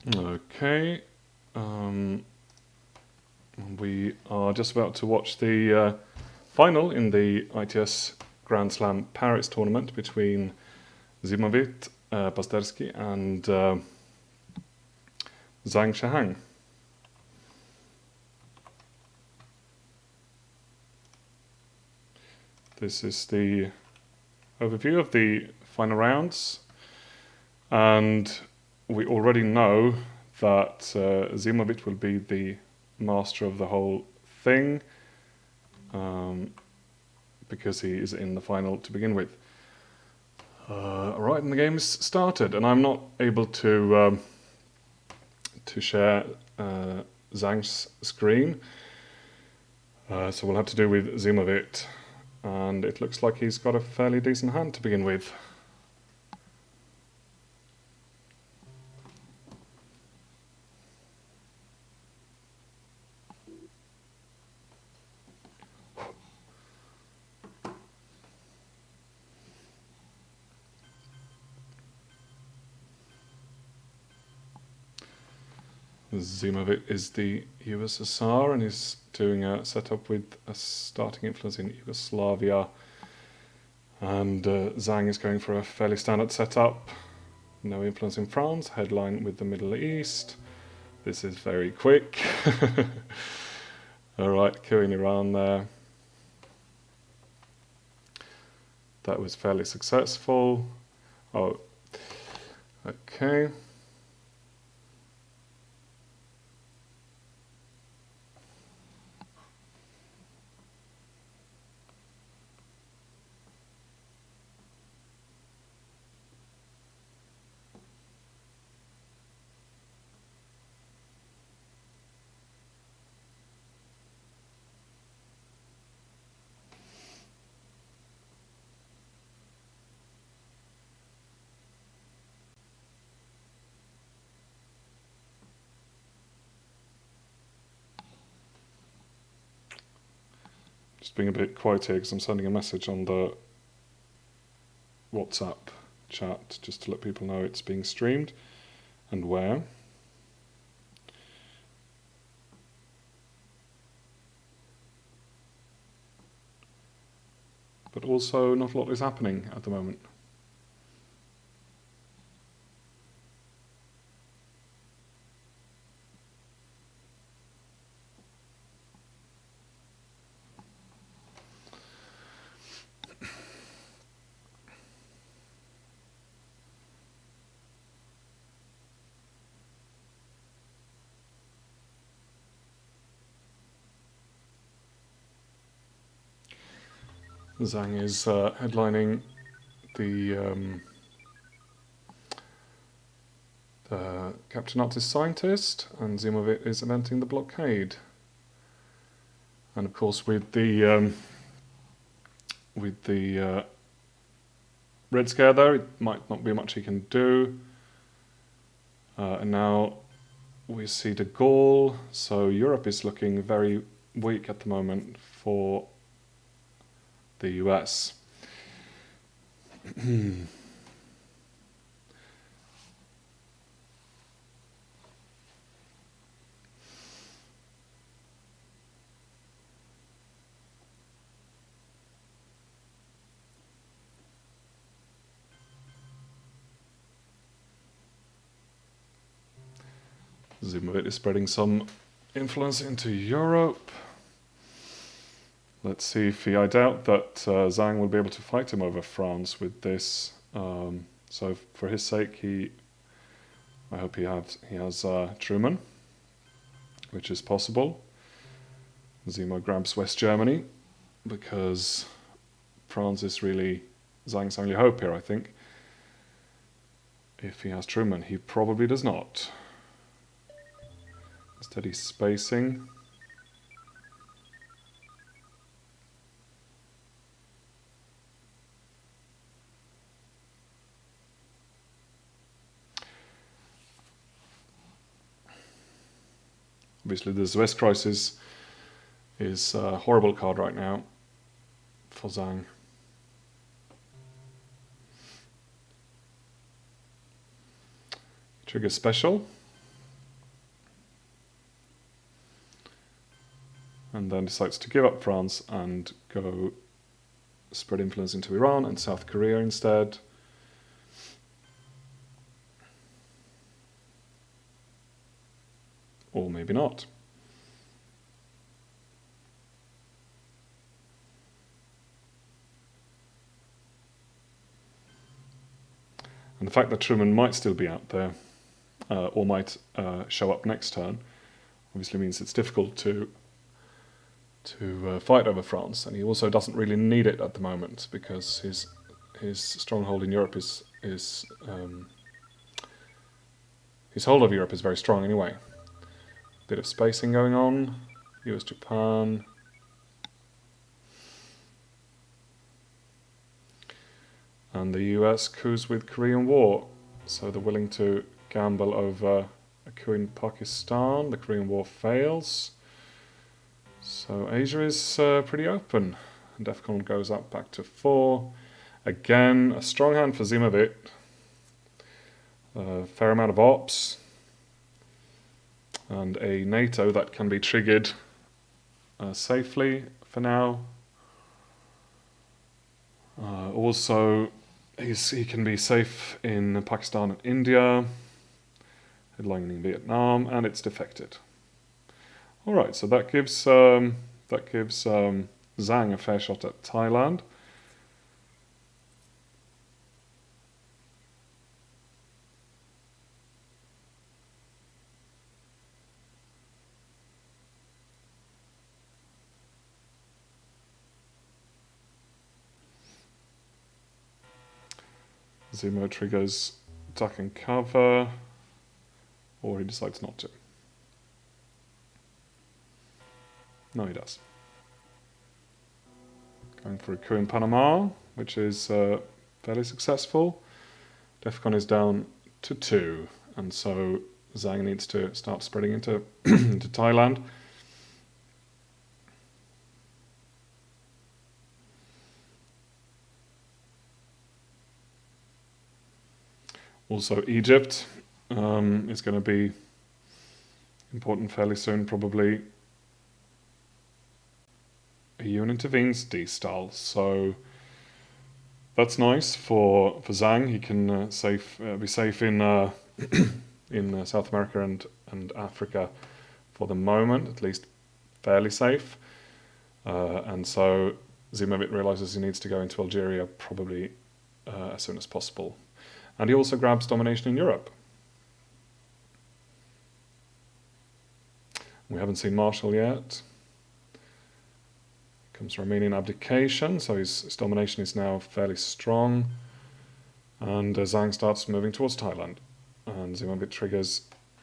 Okay. We are just about to watch the final in the ITS Grand Slam Paris tournament between Ziemowit, Pazderski and Zang Shiheng. This is the overview of the final rounds, and we already know that Ziemowit will be the master of the whole thing, because he is in the final to begin with. Right, and the game is started, and I'm not able to share Zang's screen, so we'll have to do with Ziemowit, and it looks like he's got a fairly decent hand to begin with. Ziemowit is the USSR, and he's doing a setup with a starting influence in Yugoslavia, and Zang is going for a fairly standard setup. No influence in France, headline with the Middle East. This is very quick. Alright, queuing Iran there. That was fairly successful. Oh, okay. Just being a bit quiet here because I'm sending a message on the WhatsApp chat just to let people know it's being streamed and where. But also not a lot is happening at the moment. Zang is headlining the Captain Artist Scientist, and Ziemowit is inventing the blockade. And of course, with the Red Scare there, it might not be much he can do. And now we see de Gaulle, so Europe is looking very weak at the moment for the US. Ziemowit is spreading some influence into Europe. Let's see if I doubt that Zang will be able to fight him over France with this. So for his sake, I hope he has Truman, which is possible. Zemo grabs West Germany because France is really Zang's only hope here, I think. If he has Truman, he probably does not. Steady spacing. Obviously, the Suez Crisis is a horrible card right now for Zang. Trigger special. and then decides to give up France and go spread influence into Iran and South Korea instead. Or maybe not. And the fact that Truman might still be out there, or might show up next turn, obviously means it's difficult to fight over France, and he also doesn't really need it at the moment because his stronghold in Europe is his hold of Europe is very strong anyway. Bit of spacing going on. US Japan. And the US coups with Korean War, so they're willing to gamble over a coup in Pakistan. The Korean War fails. So Asia is pretty open. DEFCON goes up back to 4. Again, a strong hand for Ziemowit. A fair amount of ops. And a NATO that can be triggered safely for now. Also, he can be safe in Pakistan and India, headlining in Vietnam, and it's defected. All right, so that gives Zang a fair shot at Thailand. Zemo triggers duck and cover, or he decides not to. No, he does. Going for a coup in Panama, which is fairly successful. DEFCON is down to 2, and so Zang needs to start spreading into into Thailand. Also, Egypt is going to be important fairly soon, probably. EU intervenes, D-style, so that's nice for Zang. He can be safe in in South America and Africa for the moment, at least fairly safe. And so Ziemowit realizes he needs to go into Algeria probably as soon as possible. And he also grabs domination in Europe. We haven't seen Marshall yet. Comes Romanian abdication, so his domination is now fairly strong. And Zang starts moving towards Thailand. And Ziemowit triggers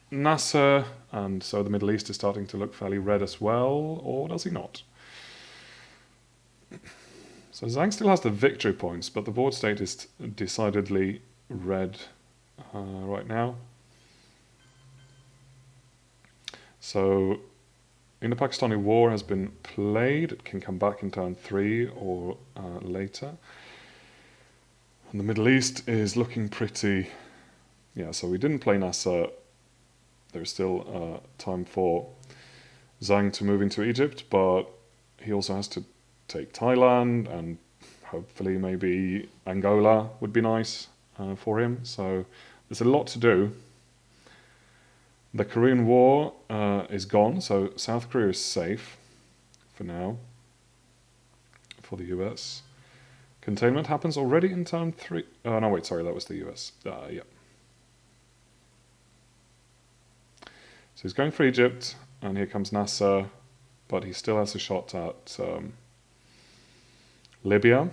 Nasser, and so the Middle East is starting to look fairly red as well, or does he not? So Zang still has the victory points, but the board state is decidedly red right now. So in the Pakistani war has been played. It can come back in turn 3 or later. And the Middle East is looking pretty... Yeah, so we didn't play Nasser. There's still time for Zang to move into Egypt, but he also has to take Thailand, and hopefully maybe Angola would be nice for him. So there's a lot to do. The Korean War is gone, so South Korea is safe for now for the US. Containment happens already in turn 3. Oh, no, wait, sorry, that was the US. Yeah. So he's going for Egypt, and here comes Nasser, but he still has a shot at Libya.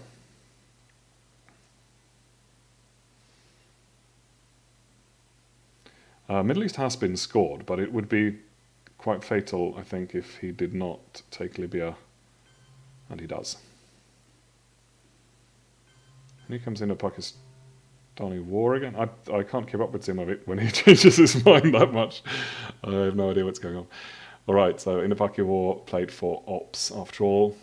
Middle East has been scored, but it would be quite fatal, I think, if he did not take Libya, and he does. And he comes into Pakistani war again. I can't keep up with Ziemowit when he changes his mind that much. I have no idea what's going on. All right, so Indo-Paki war played for ops after all.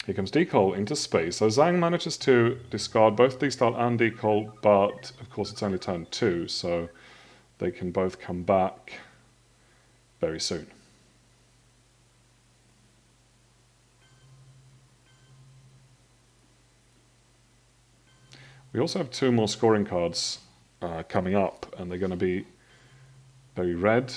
Here comes Decol into space. So Zang manages to discard both D-style and Decol, but of course it's only turn 2, so they can both come back very soon. We also have 2 more scoring cards coming up, and they're going to be very red.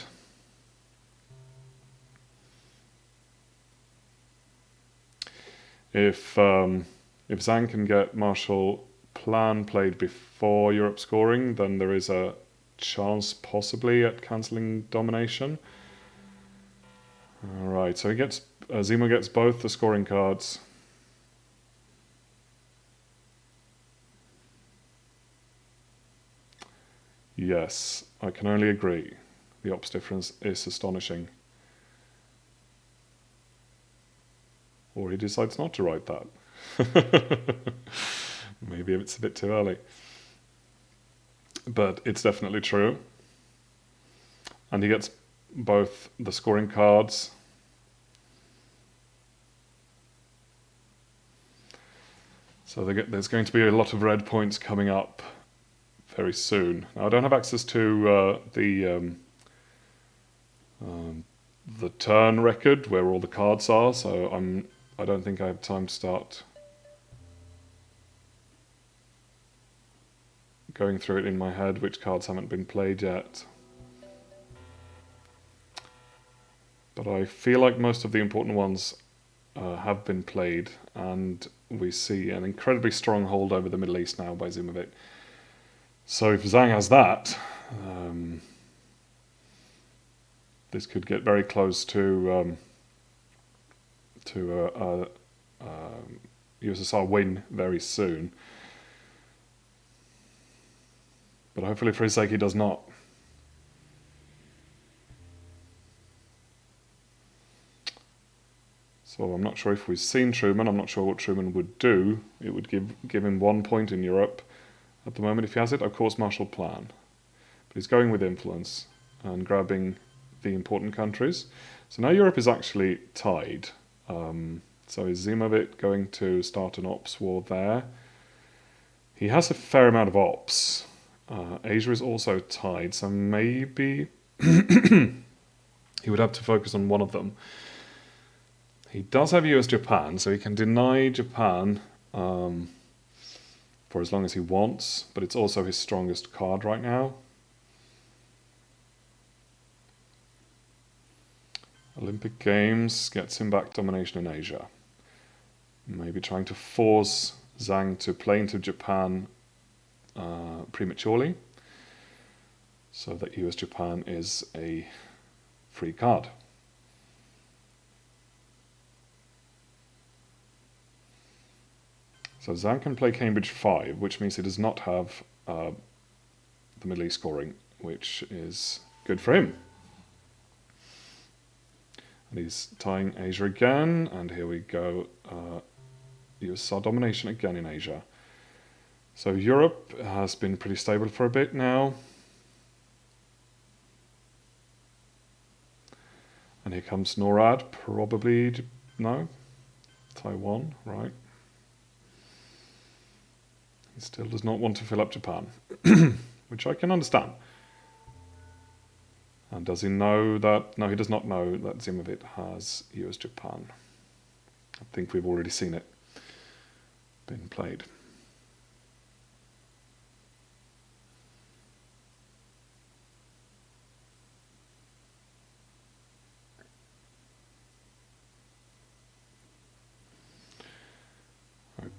If Zang can get Marshall Plan played before Europe scoring, then there is a chance possibly at cancelling domination. All right, so he gets Zima gets both the scoring cards. Yes, I can only agree. The ops difference is astonishing. Or he decides not to write that. Maybe it's a bit too early. But it's definitely true. And he gets both the scoring cards. So there's going to be a lot of red points coming up very soon. Now, I don't have access to the turn record where all the cards are, so I don't think I have time to start going through it in my head, which cards haven't been played yet. But I feel like most of the important ones have been played, and we see an incredibly strong hold over the Middle East now by Ziemowit. So if Zang has that, this could get very close to USSR win very soon. But hopefully for his sake he does not. So I'm not sure if we've seen Truman. I'm not sure what Truman would do. It would give him 1 point in Europe. At the moment, if he has it, of course, Marshall Plan. But he's going with influence and grabbing the important countries. So now Europe is actually tied. So is Ziemowit going to start an ops war there? He has a fair amount of ops. Asia is also tied, so maybe he would have to focus on one of them. He does have US-Japan, so he can deny Japan for as long as he wants, but it's also his strongest card right now. Olympic Games gets him back domination in Asia. Maybe trying to force Zang to play into Japan prematurely, so that US-Japan is a free card. So Zang can play Cambridge 5, which means he does not have the Middle East scoring, which is good for him. And he's tying Asia again, and here we go. USSR domination again in Asia. So Europe has been pretty stable for a bit now. And here comes NORAD, probably, no, Taiwan, right. He still does not want to fill up Japan, which I can understand. And does he know that? No, he does not know that Ziemowit has US-Japan. I think we've already seen it been played.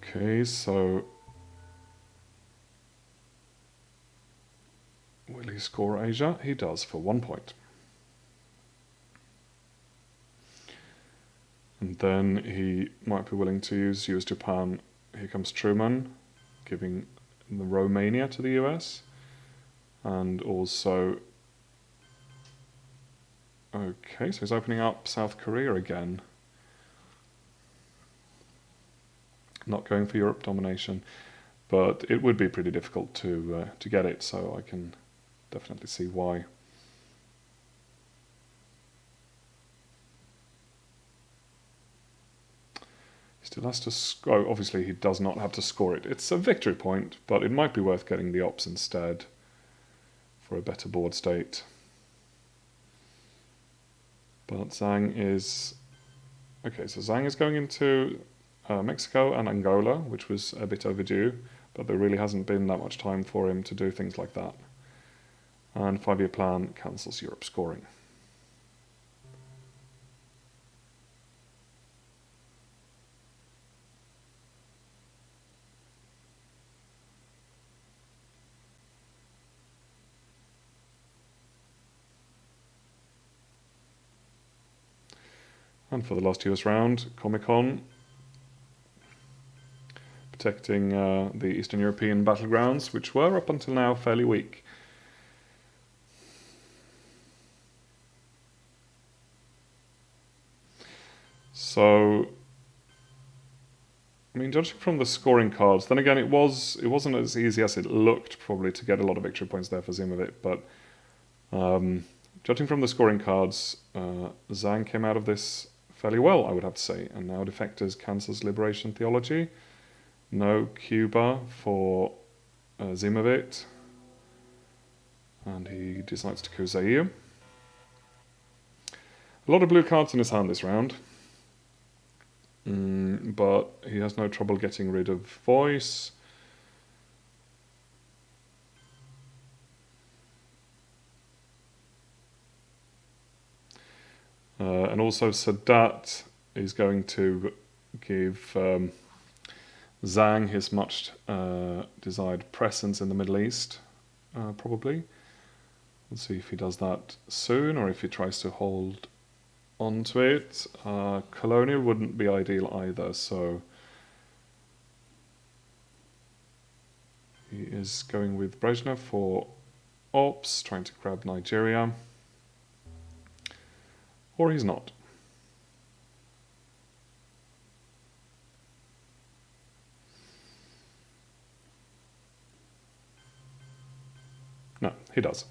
Okay, so will he score Asia? He does for 1 point. And then he might be willing to use US-Japan. Here comes Truman, giving the Romania to the US. And also, okay, so he's opening up South Korea again. Not going for Europe domination, but it would be pretty difficult to get it, so I can definitely see why. He still has to score. Obviously, he does not have to score it. It's a victory point, but it might be worth getting the ops instead for a better board state. But Zang is... Okay, so Zang is going into Mexico and Angola, which was a bit overdue, but there really hasn't been that much time for him to do things like that. And 5-year plan cancels Europe scoring. And for the last US round, Comic-Con, protecting the Eastern European battlegrounds, which were up until now fairly weak. So, I mean, judging from the scoring cards, then again, it wasn't as easy as it looked probably to get a lot of victory points there for Ziemowit, but judging from the scoring cards, Zang came out of this fairly well, I would have to say. And now Defectors cancels Liberation Theology. No Cuba for Ziemowit. And he decides to coup Zaire. A lot of blue cards in his hand this round. But he has no trouble getting rid of Voice. And also Sadat is going to give Zang his much desired presence in the Middle East, probably. Let's see if he does that soon or if he tries to hold on to it. Colonial wouldn't be ideal either, so he is going with Brezhnev for Ops, trying to grab Nigeria. Or he's not. No, he does.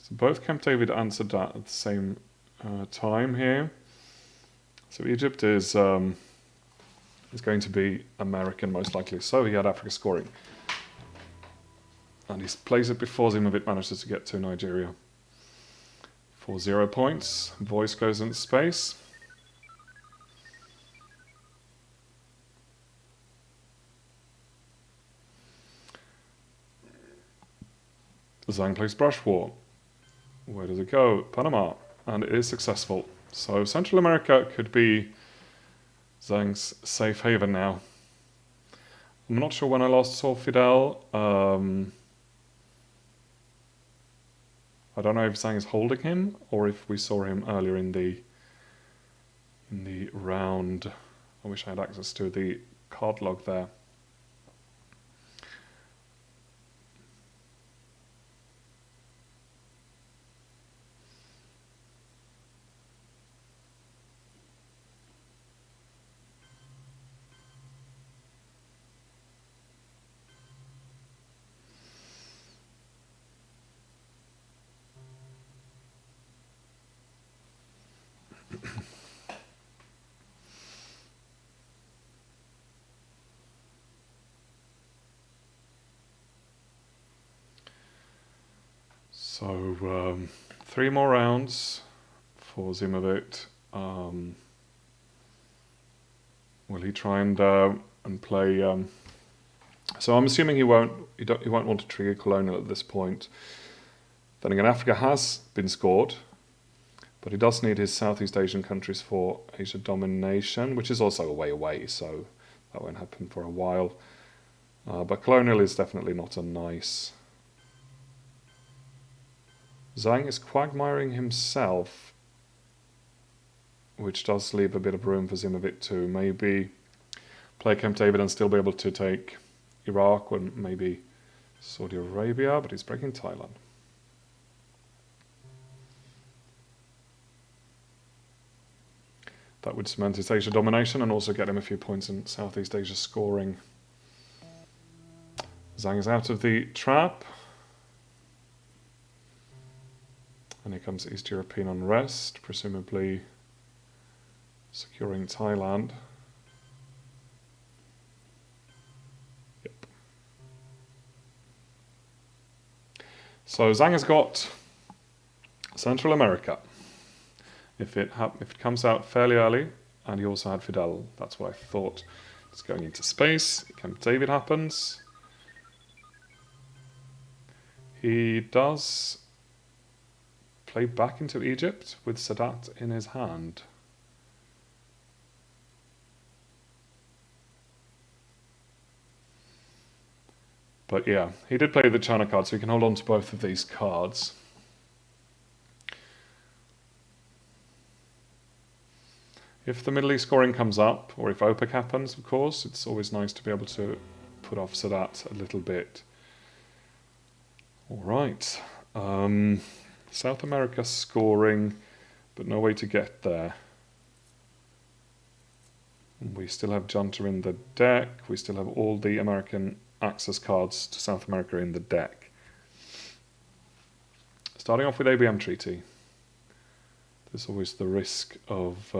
So both Camp David and Sadat at the same time here. So Egypt is going to be American most likely. So he had Africa scoring. And he plays it before Ziemowit manages to get to Nigeria. For 0 points. Voice goes into space. Zang plays Brush War. Where does it go? Panama. And it is successful. So Central America could be Zang's safe haven now. I'm not sure when I last saw Fidel. I don't know if Zang is holding him or if we saw him earlier in the round. I wish I had access to the card log there. So 3 more rounds for Ziemowit. Will he try and play? So I'm assuming he won't want to trigger colonial at this point. Then again, Africa has been scored, but he does need his Southeast Asian countries for Asia domination, which is also a way away, so that won't happen for a while. But colonial is definitely not a nice. Zang is quagmiring himself, which does leave a bit of room for Ziemowit to maybe play Camp David and still be able to take Iraq or maybe Saudi Arabia, but he's breaking Thailand. That would cement his Asia domination and also get him a few points in Southeast Asia scoring. Zang is out of the trap. And here comes East European unrest, presumably securing Thailand. Yep. So Zhang has got Central America. If it comes out fairly early, and he also had Fidel, that's what I thought. It's going into space. Camp David happens. He does play back into Egypt with Sadat in his hand. But yeah, he did play the China card, so he can hold on to both of these cards. If the Middle East scoring comes up, or if OPEC happens, of course, it's always nice to be able to put off Sadat a little bit. All right. South America scoring, but no way to get there. We still have Junta in the deck. We still have all the American access cards to South America in the deck. Starting off with ABM Treaty. There's always the risk of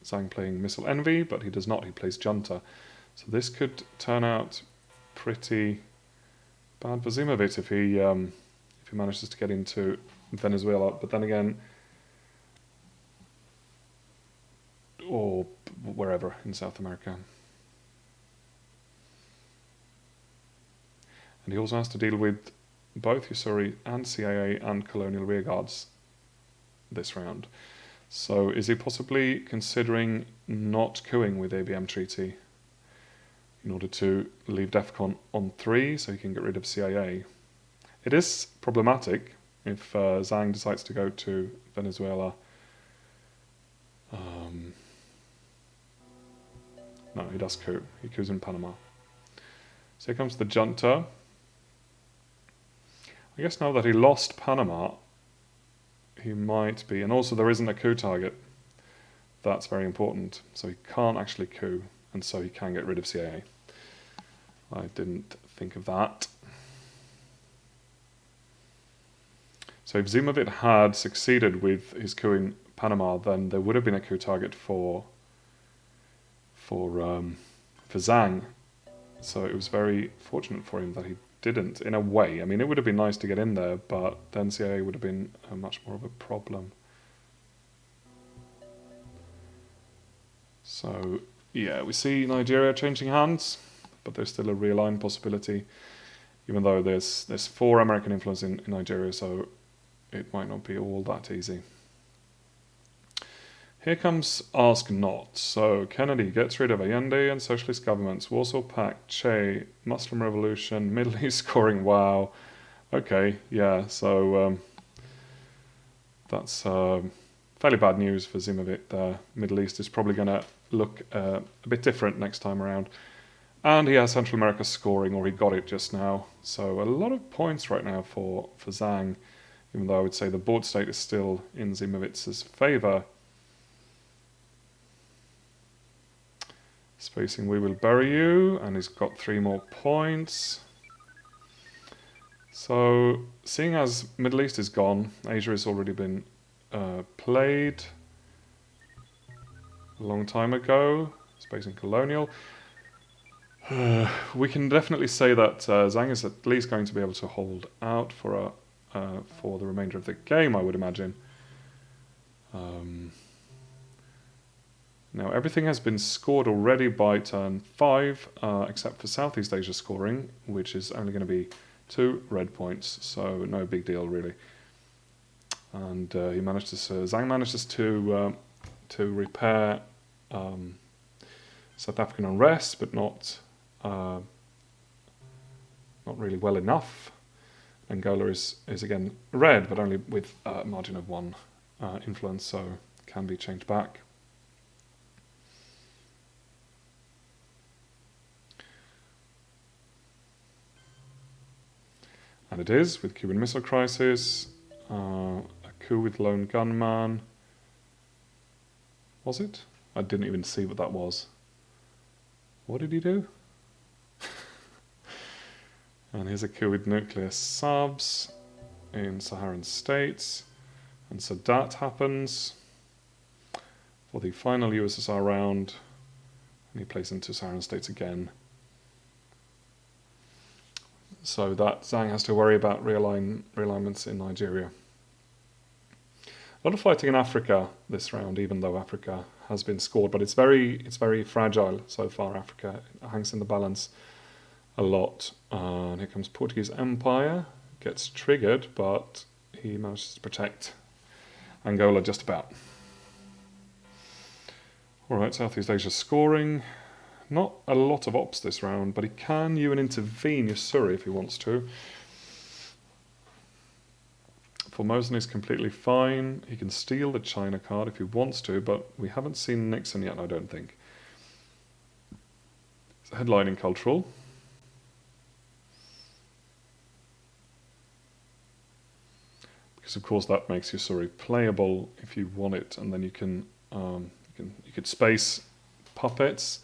Zang playing Missile Envy, but he does not. He plays Junta. So this could turn out pretty bad for Ziemowit if he manages to get into Venezuela. But then again, or wherever in South America. And he also has to deal with both Usuri and CIA and Colonial Rearguards this round. So is he possibly considering not cooing with ABM Treaty in order to leave DEFCON on 3 so he can get rid of CIA? It is problematic if Zhang decides to go to Venezuela. No, he does coup. He coups in Panama. So here comes the Junta. I guess now that he lost Panama, he might be, and also there isn't a coup target. That's very important. So he can't actually coup, and so he can get rid of CIA. I didn't think of that. So if Ziemowit had succeeded with his coup in Panama, then there would have been a coup target for Zhang. So it was very fortunate for him that he didn't, in a way. I mean, it would have been nice to get in there, but then CIA would have been much more of a problem. So, yeah, we see Nigeria changing hands, but there's still a realigned possibility, even though there's 4 American influence in Nigeria, so it might not be all that easy. Here comes Ask Not. So Kennedy gets rid of Allende and socialist governments, Warsaw Pact, Che, Muslim Revolution, Middle East scoring, wow. Okay, yeah, so that's fairly bad news for Ziemowit there. Middle East is probably going to look a bit different next time around. And he has Central America scoring, or he got it just now. So a lot of points right now for Zhang, even though I would say the board state is still in Ziemowit's favour. Spacing, we will bury you, and he's got 3 more points. So, seeing as Middle East is gone, Asia has already been played a long time ago. Spacing colonial. We can definitely say that Zhang is at least going to be able to hold out for the remainder of the game, I would imagine. Now, everything has been scored already by turn 5, except for Southeast Asia scoring, which is only going to be 2 red points, so no big deal, really. And Zhang manages to repair South African unrest, but not really well enough. Angola is again red, but only with a margin of 1 influence, so can be changed back. And it is, with Cuban Missile Crisis, a coup with Lone Gunman. Was it? I didn't even see what that was. What did he do? And here's a coup with nuclear subs. in Saharan states. And so that happens for the final USSR round. And he plays into Saharan states again. So that Zang has to worry about realignments in Nigeria. A lot of fighting in Africa this round, even though Africa has been scored, but it's very fragile so far. Africa hangs in the balance a lot. And here comes Portuguese Empire, gets triggered, but he manages to protect Angola just about. All right, Southeast Asia scoring. Not a lot of ops this round, but he can UN intervene Yusuri if he wants to. Formosan is completely fine. He can steal the China card if he wants to, but we haven't seen Nixon yet, I don't think. It's headlining cultural. Because of course that makes Yusuri playable if you want it, and then you could space puppets.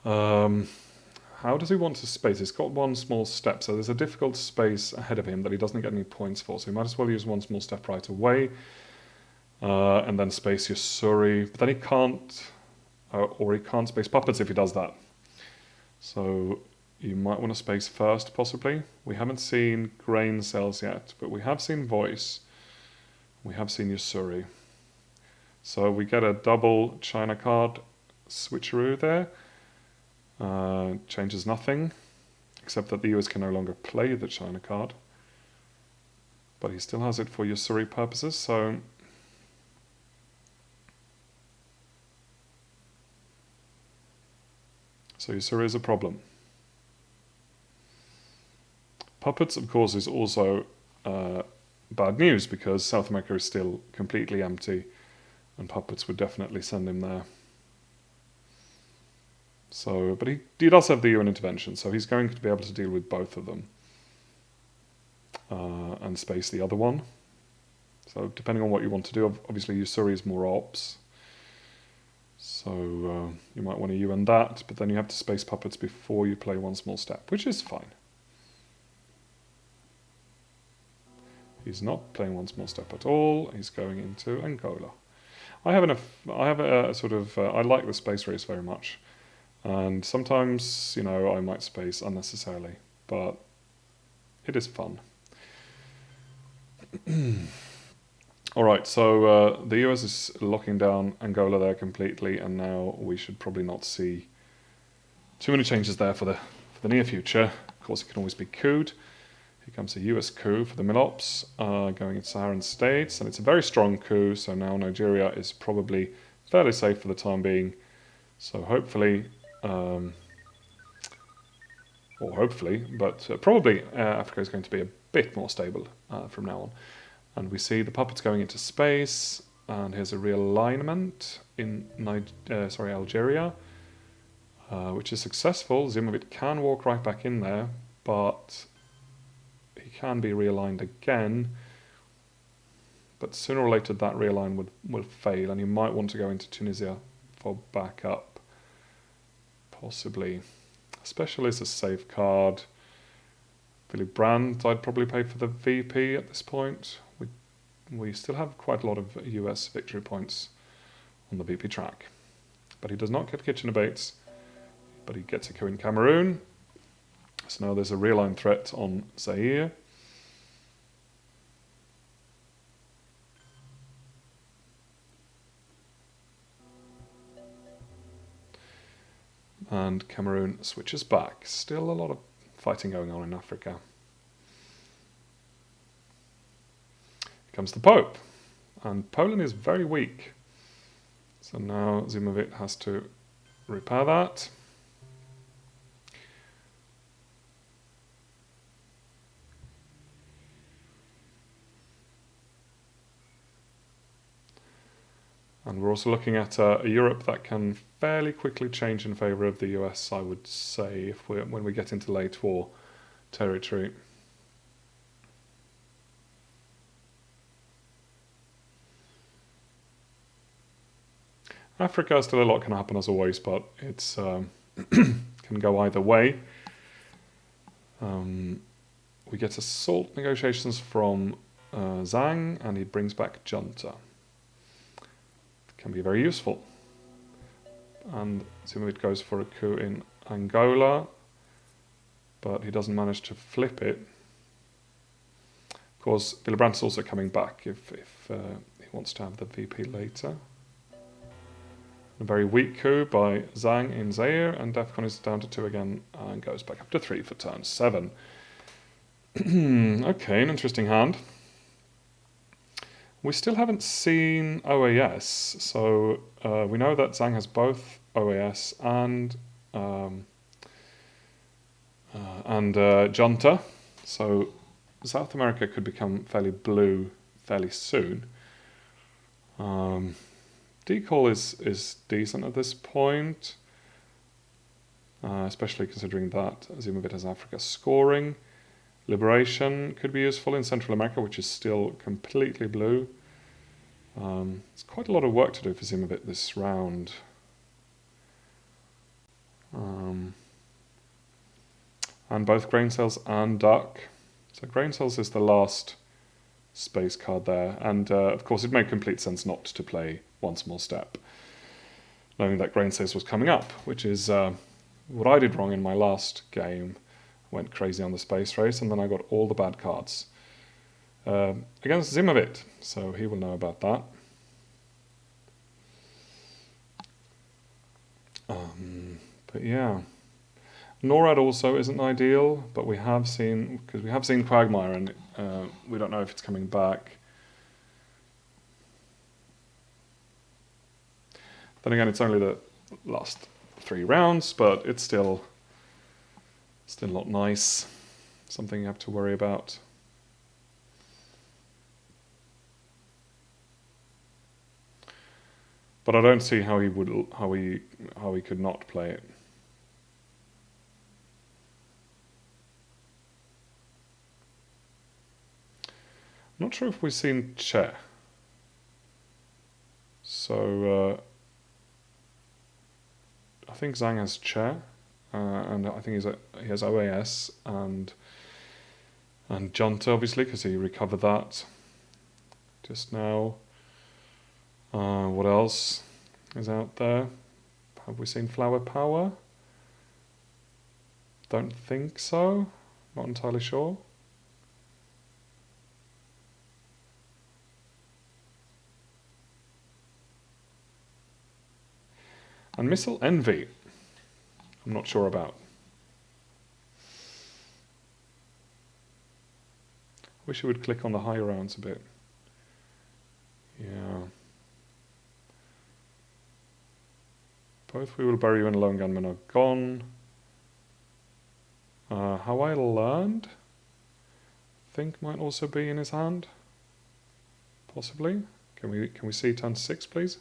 How does he want to space? He's got one small step, so there's a difficult space ahead of him that he doesn't get any points for, so he might as well use one small step right away, and then space Yusuri, but then he can't, or he can't space puppets if he does that. So you might want to space first, possibly. We haven't seen grain cells yet, but we have seen voice. We have seen Yusuri. So we get a double China card switcheroo there. Changes nothing, except that the US can no longer play the China card. But he still has it for Yusuri purposes, so... So Yusuri is a problem. Puppets, of course, is also bad news, because South America is still completely empty, and puppets would definitely send him there. So, but he does have the UN intervention, so he's going to be able to deal with both of them and space the other one. So depending on what you want to do, obviously Yusuri is more ops. So you might want to UN that, but then you have to space puppets before you play one small step, which is fine. He's not playing one small step at all. He's going into Angola. I like the space race very much. And sometimes, I might space unnecessarily, but it is fun. All right, so the US is locking down Angola there completely, and now we should probably not see too many changes there for the near future. Of course, it can always be couped. Here comes a US coup for the Milops, going into Saharan states, and it's a very strong coup, so now Nigeria is probably fairly safe for the time being. So hopefully... probably Africa is going to be a bit more stable from now on. And we see the puppets going into space, and here's a realignment in Algeria, which is successful. Ziemowit can walk right back in there, but he can be realigned again. But sooner or later that realign will fail, and you might want to go into Tunisia for backup. Possibly. Special is a safe card. Willy Brandt, I'd probably pay for the VP at this point. We still have quite a lot of US victory points on the VP track. But he does not get Kitchener Bates, but he gets a coup in Cameroon. So now there's a realigned threat on Zaire. And Cameroon switches back. Still a lot of fighting going on in Africa. Here comes the Pope. And Poland is very weak. So now Ziemowit has to repair that. And we're also looking at a Europe that can fairly quickly change in favour of the US, I would say, when we get into late war territory. Africa, still a lot can happen as always, but it's can go either way. we get assault negotiations from Zang, and he brings back Junta. Can be very useful. And Ziemowit goes for a coup in Angola, but he doesn't manage to flip it. Of course, Willy Brandt's also coming back if he wants to have the VP later. A very weak coup by Zang in Zaire, and Defcon is down to 2 again and goes back up to 3 for turn 7. Okay, an interesting hand. We still haven't seen OAS, so we know that Zang has both OAS and Junta, so South America could become fairly blue fairly soon. Decall is decent at this point, especially considering that Ziemowit has Africa scoring. Liberation could be useful in Central America, which is still completely blue. It's quite a lot of work to do for Ziemowit this round. And both Grain Cells and Duck. So Grain Cells is the last space card there, and of course it made complete sense not to play One Small Step, knowing that Grain Cells was coming up, which is what I did wrong in my last game. Went crazy on the space race, and then I got all the bad cards against Ziemowit, so he will know about that. But yeah, NORAD also isn't ideal, but we have seen Quagmire, and we don't know if it's coming back. Then again, it's only the last 3 rounds, but it's still not nice. Something you have to worry about. But I don't see how he could not play it. I'm not sure if we've seen Che. So I think Zang has Che. And I think he has OAS and Junta, obviously, because he recovered that just now. What else is out there? Have we seen Flower Power? Don't think so. Not entirely sure. And Missile Envy, I'm not sure about. Wish he would click on the higher rounds a bit. Yeah. Both We Will Bury You and Lone Gunmen are gone. How I Learned, I think might also be in his hand. Possibly. Can we see turn 6, please?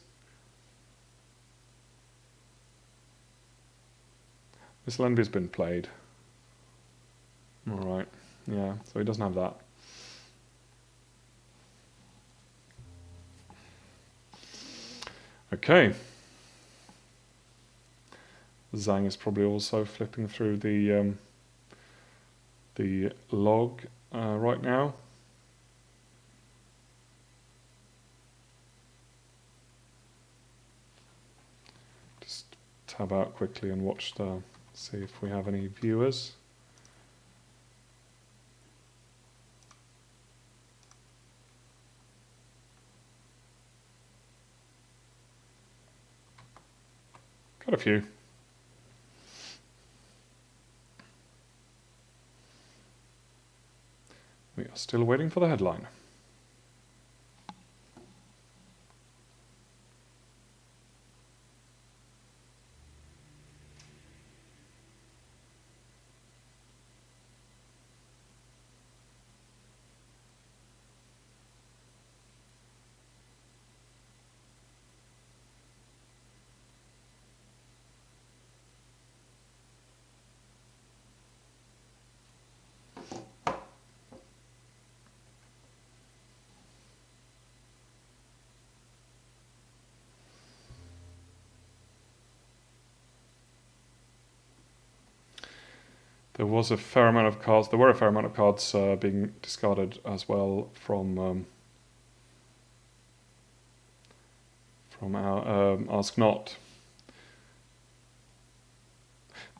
This Envy's been played. Alright, yeah, so he doesn't have that. Okay. Zang is probably also flipping through the log right now. Just tab out quickly and watch see if we have any viewers. Got a few. We are still waiting for the headline. There was a fair amount of cards. There were a fair amount of cards being discarded as well from our Ask Not.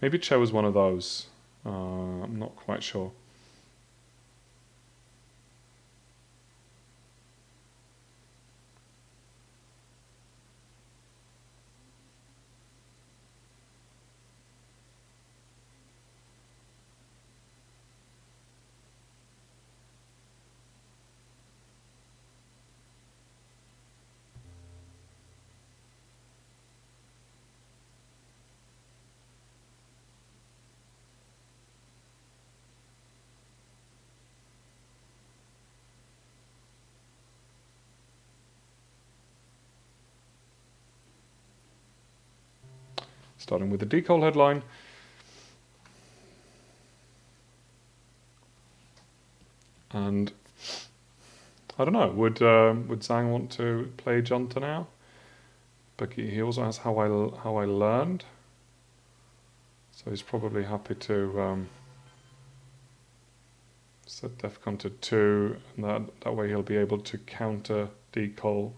Maybe Che was one of those. I'm not quite sure. Starting with the Decol headline. And I don't know, would Zang want to play Junta now? But he also has How I Learned. So he's probably happy to set Defcon to 2, and that way he'll be able to counter Decol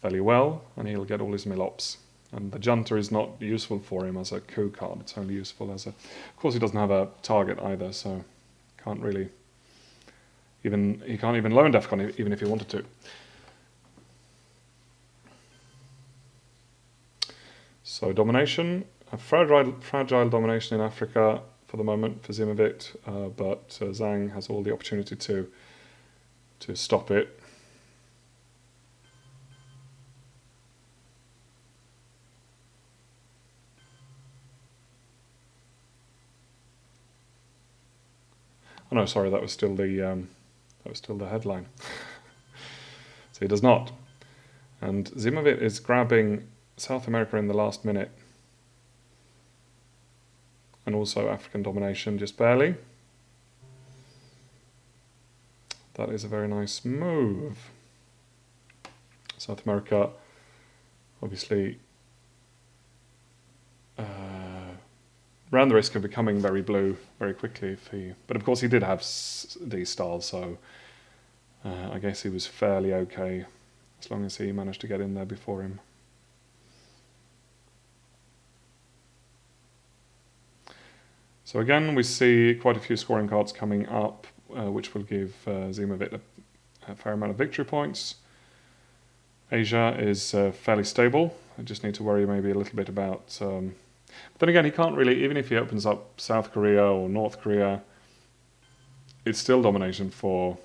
fairly well, and he'll get all his Milops. And the Junta is not useful for him as a coup card, it's only useful as a... Of course he doesn't have a target either, so can't really... he can't even loan Defcon even if he wanted to. So domination, a fragile domination in Africa for the moment for Ziemowit, but Zang has all the opportunity to stop it. Oh no, sorry, that was still the headline. So he does not. And Ziemowit is grabbing South America in the last minute. And also African domination, just barely. That is a very nice move. South America, obviously, ran the risk of becoming very blue very quickly. But of course he did have these styles, so I guess he was fairly okay as long as he managed to get in there before him. So again, we see quite a few scoring cards coming up, which will give Ziemowit a fair amount of victory points. Asia is fairly stable. I just need to worry maybe a little bit about... but then again, he can't really, even if he opens up South Korea or North Korea, it's still domination for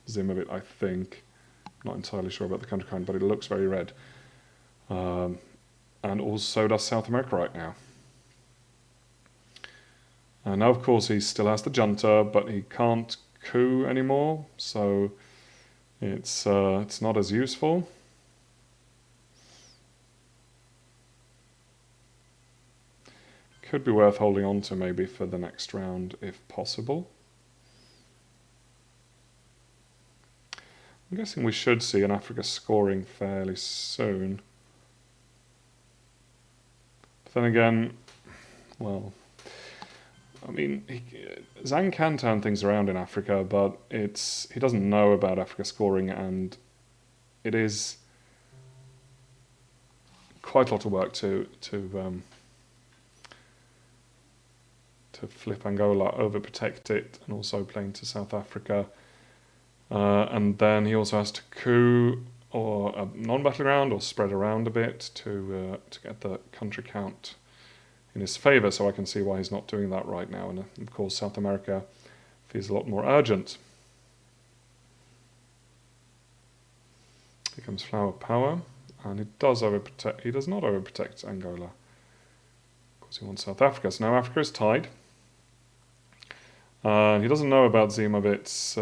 Ziemowit, I think. Not entirely sure about the country kind, but it looks very red. And also does South America right now. And now, of course, he still has the Junta, but he can't coup anymore, so it's not as useful. Could be worth holding on to maybe for the next round, if possible. I'm guessing we should see an Africa scoring fairly soon. But then again, well... I mean, Zang can turn things around in Africa, but he doesn't know about Africa scoring, and it is quite a lot of work to flip Angola, overprotect it, and also play into South Africa. And then he also has to coup or a non-battleground or spread around a bit to get the country count in his favour, so I can see why he's not doing that right now. And of course South America feels a lot more urgent. Here comes Flower Power, and he does not overprotect Angola. Of course he wants South Africa, so now Africa is tied. He doesn't know about Ziemowit's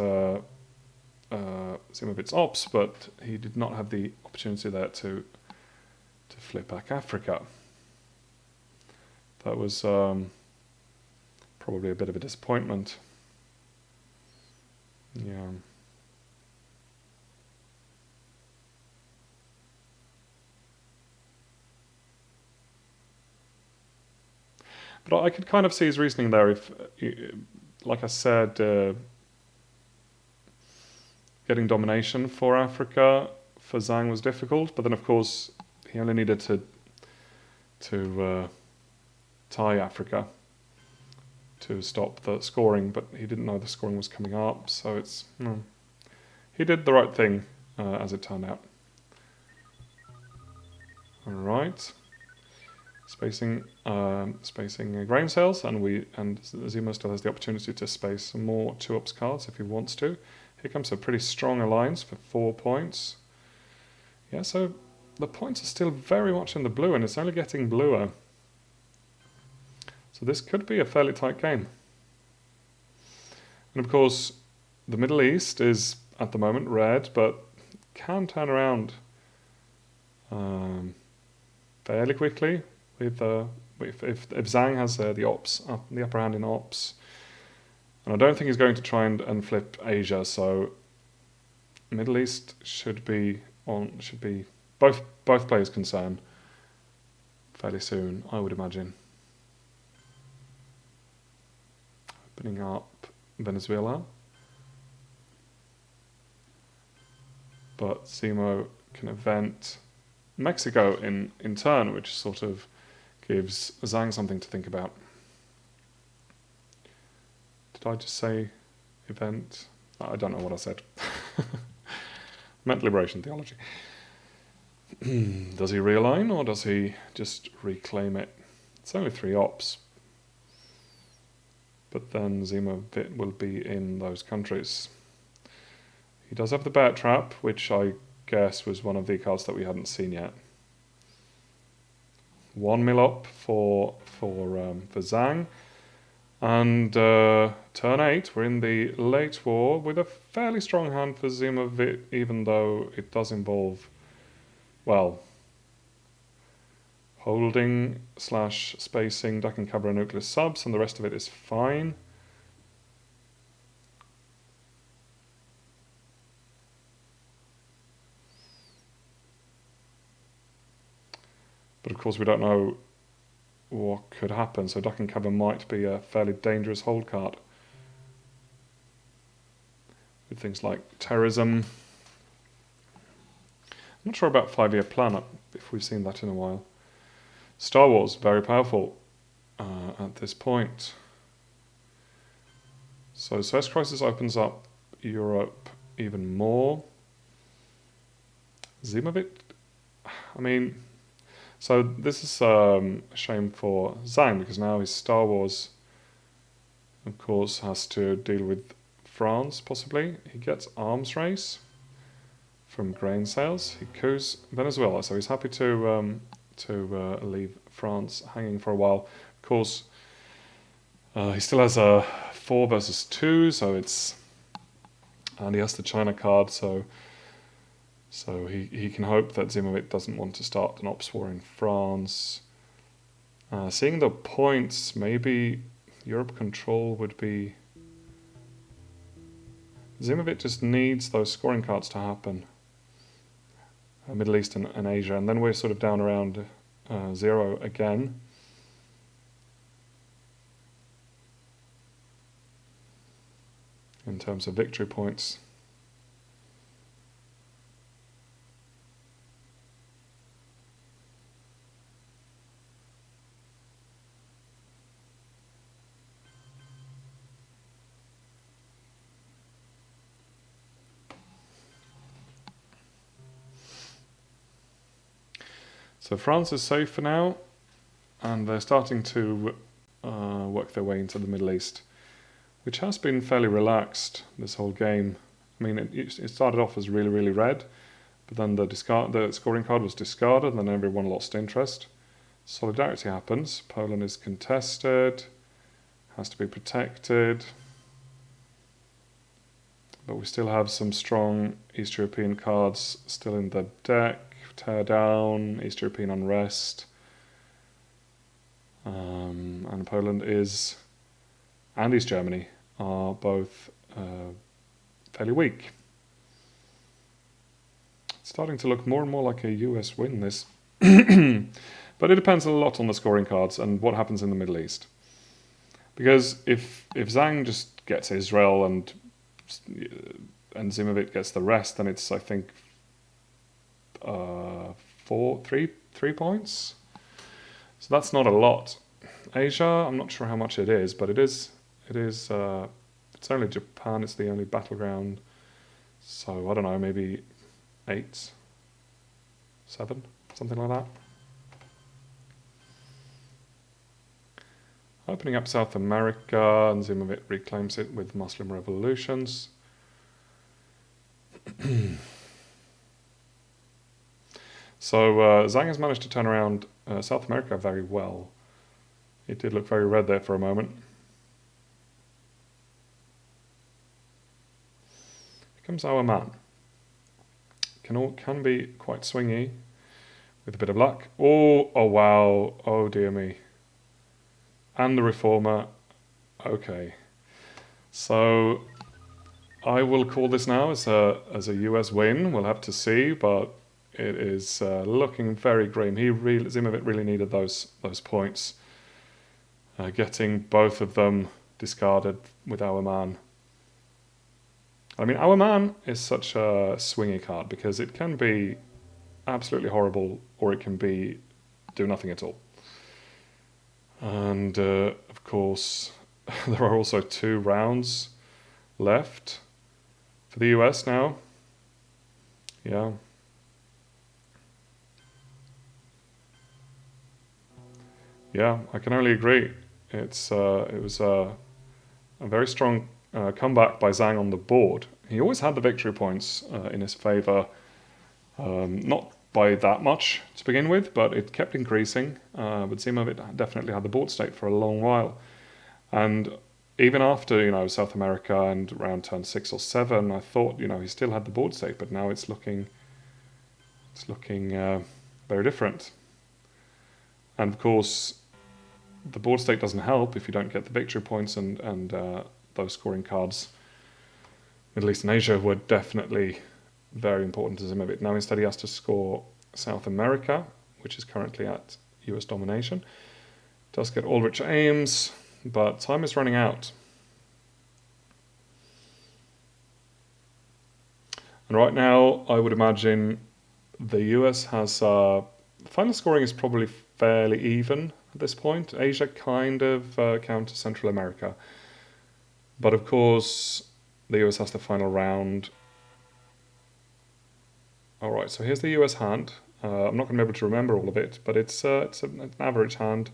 ops, but he did not have the opportunity there to flip back Africa. That was probably a bit of a disappointment. Yeah. But I could kind of see his reasoning there if, like I said, getting domination for Africa for Zang was difficult, but then of course he only needed to tie Africa to stop the scoring, but he didn't know the scoring was coming up, so he did the right thing as it turned out. All right, spacing grain sales, and Zemo still has the opportunity to space some more 2-ups cards if he wants to. Here comes a pretty strong alliance for 4 points. Yeah, so the points are still very much in the blue, and it's only getting bluer. So this could be a fairly tight game. And of course, the Middle East is at the moment red, but can turn around fairly quickly with if Zang has the upper hand in ops. And I don't think he's going to try and flip Asia, so Middle East should be both players' concern fairly soon, I would imagine. Opening up Venezuela. But Zemo can event Mexico in turn, which sort of gives Zang something to think about. Did I just say event? I don't know what I said. Mental liberation theology. Does he realign or does he just reclaim it? It's only 3 ops. But then Ziemowit will be in those countries. He does have the bear trap, which I guess was one of the cards that we hadn't seen yet. 1 mil up for Zang. And turn 8, we're in the late war with a fairly strong hand for Ziemowit, even though it does involve, well, holding / spacing, duck and cover and nuclear subs, and the rest of it is fine. But of course we don't know what could happen, so duck and cover might be a fairly dangerous hold card. With things like terrorism. I'm not sure about 5-year plan, if we've seen that in a while. Star Wars, very powerful at this point. So Suez Crisis opens up Europe even more. Ziemowit, I mean, so this is a shame for Zang, because now his Star Wars, of course, has to deal with France, possibly. He gets arms race from grain sales. He coups Venezuela, so he's happy to leave France hanging for a while. Of course, he still has a 4 versus 2, so it's, and he has the China card, so he can hope that Ziemowit doesn't want to start an ops war in France. Seeing the points, maybe Europe control would be... Ziemowit just needs those scoring cards to happen. Middle East and Asia, and then we're sort of down around 0 again. In terms of victory points. So France is safe for now, and they're starting to work their way into the Middle East, which has been fairly relaxed this whole game. I mean, it started off as really, really red, but then the scoring card was discarded, and then everyone lost interest. Solidarity happens. Poland is contested, has to be protected, but we still have some strong East European cards still in the deck. Tear down, East European unrest, and Poland and East Germany are both fairly weak. It's starting to look more and more like a US win, this. But it depends a lot on the scoring cards and what happens in the Middle East. Because if Zang just gets Israel and Ziemowit gets the rest, then it's, I think, 3 points. So that's not a lot. Asia, I'm not sure how much it is, but it is. It's only Japan. It's the only battleground. So I don't know, maybe 8, 7, something like that. Opening up South America, and Ziemowit reclaims it with Muslim revolutions. So Zang has managed to turn around South America very well. It did look very red there for a moment. Here comes our man. Can be quite swingy with a bit of luck. Oh wow, oh dear me. And the reformer. Okay. So I will call this now as a US win. We'll have to see, but it is looking very grim. Ziemowit really needed those points. Getting both of them discarded with our man. I mean, our man is such a swingy card because it can be absolutely horrible or it can be do nothing at all. And of course, there are also 2 rounds left for the US now. Yeah. Yeah, I can only agree. It was a very strong comeback by Zang on the board. He always had the victory points in his favour, not by that much to begin with, but it kept increasing. But Ziemowit definitely had the board state for a long while. And even after, South America and around turn 6 or 7, I thought, he still had the board state, but now it's looking very different. And of course, the board state doesn't help if you don't get the victory points and those scoring cards. Middle East and Asia were definitely very important to Ziemowit. Now instead he has to score South America, which is currently at US domination. Does get Aldrich Ames, but time is running out. And right now, I would imagine the US has... final scoring is probably fairly even at this point. Asia kind of counters Central America. But of course, the US has the final round. Alright, so here's the US hand. I'm not going to be able to remember all of it, but it's an average hand.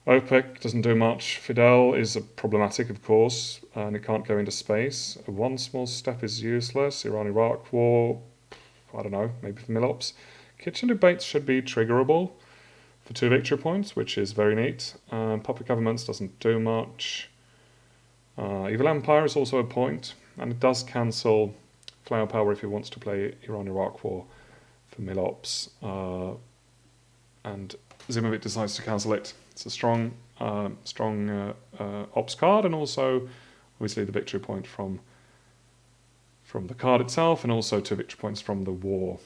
OPEC doesn't do much. Fidel is problematic, of course, and it can't go into space. One small step is useless. Iran-Iraq war, I don't know, maybe for Milops. Kitchen debates should be triggerable for 2 victory points, which is very neat. Puppet governments doesn't do much. Evil Empire is also a point, and it does cancel Flower Power if he wants to play Iran-Iraq war for Milops. And Ziemowit decides to cancel it. It's a strong ops card, and also obviously the victory point from the card itself, and also 2 victory points from the war.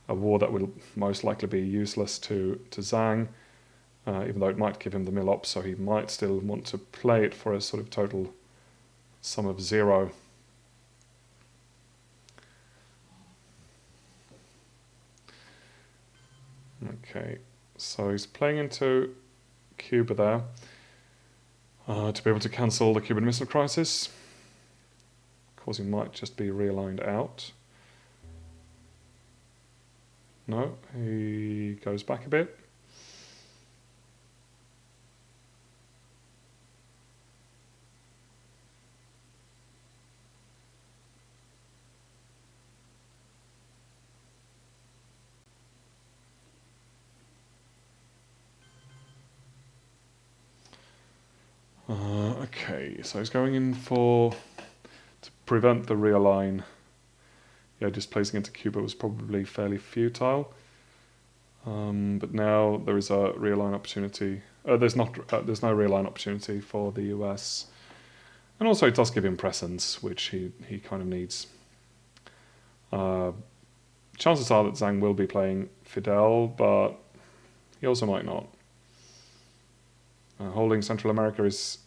A war that will most likely be useless to Zang, even though it might give him the Milops, so he might still want to play it for a sort of total sum of 0. Okay, so he's playing into Cuba there to be able to cancel the Cuban Missile Crisis. Of course, he might just be realigned out. No, he goes back a bit. Okay, so he's going in to prevent the realign. Yeah, displacing into Cuba was probably fairly futile. But now there is a realign opportunity. There's no realign opportunity for the US. And also it does give him presence, which he kind of needs. Chances are that Zang will be playing Fidel, but he also might not. Holding Central America is...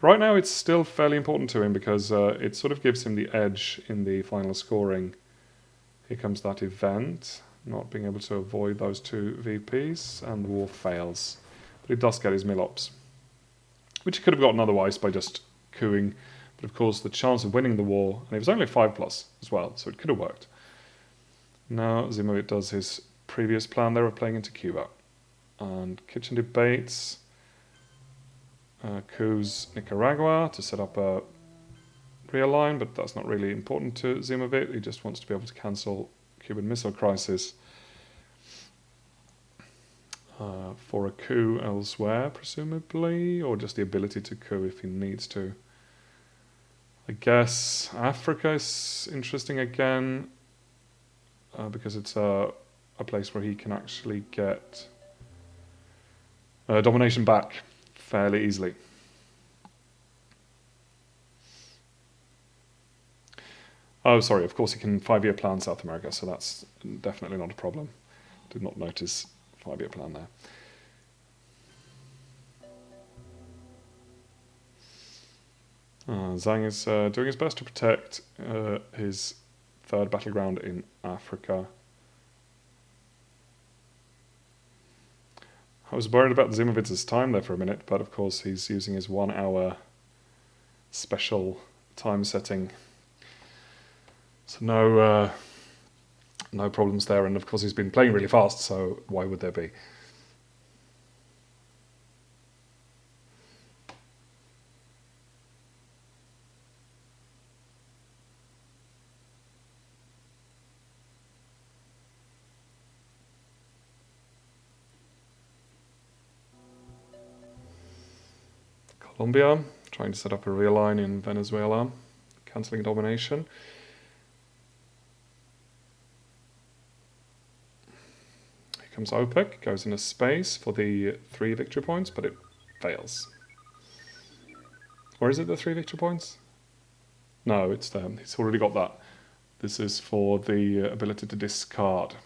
Right now it's still fairly important to him because it sort of gives him the edge in the final scoring. Here comes that event, not being able to avoid those two VPs, and the war fails. But he does get his mill-ops, which he could have gotten otherwise by just cooing. But of course the chance of winning the war, and it was only 5+ as well, so it could have worked. Now Ziemowit does his previous plan there of playing into Cuba. And kitchen debates, coups Nicaragua to set up a real line, but that's not really important to Ziemowit. He just wants to be able to cancel Cuban Missile Crisis for a coup elsewhere, presumably, or just the ability to coup if he needs to. I guess Africa is interesting again, because it's a place where he can actually get domination back fairly easily. Oh, sorry, of course he can 5-year plan South America, so that's definitely not a problem. Did not notice 5-year plan there. Zang is doing his best to protect his third battleground in Africa. I was worried about Ziemowit's time there for a minute, but of course he's using his 1 hour special time setting. So no problems there, and of course he's been playing really fast, so why would there be? Colombia, trying to set up a real line in Venezuela, cancelling domination. Here comes OPEC, goes into space for the 3 victory points, but it fails. Or is it the 3 victory points? No, it's them. He's already got that. This is for the ability to discard.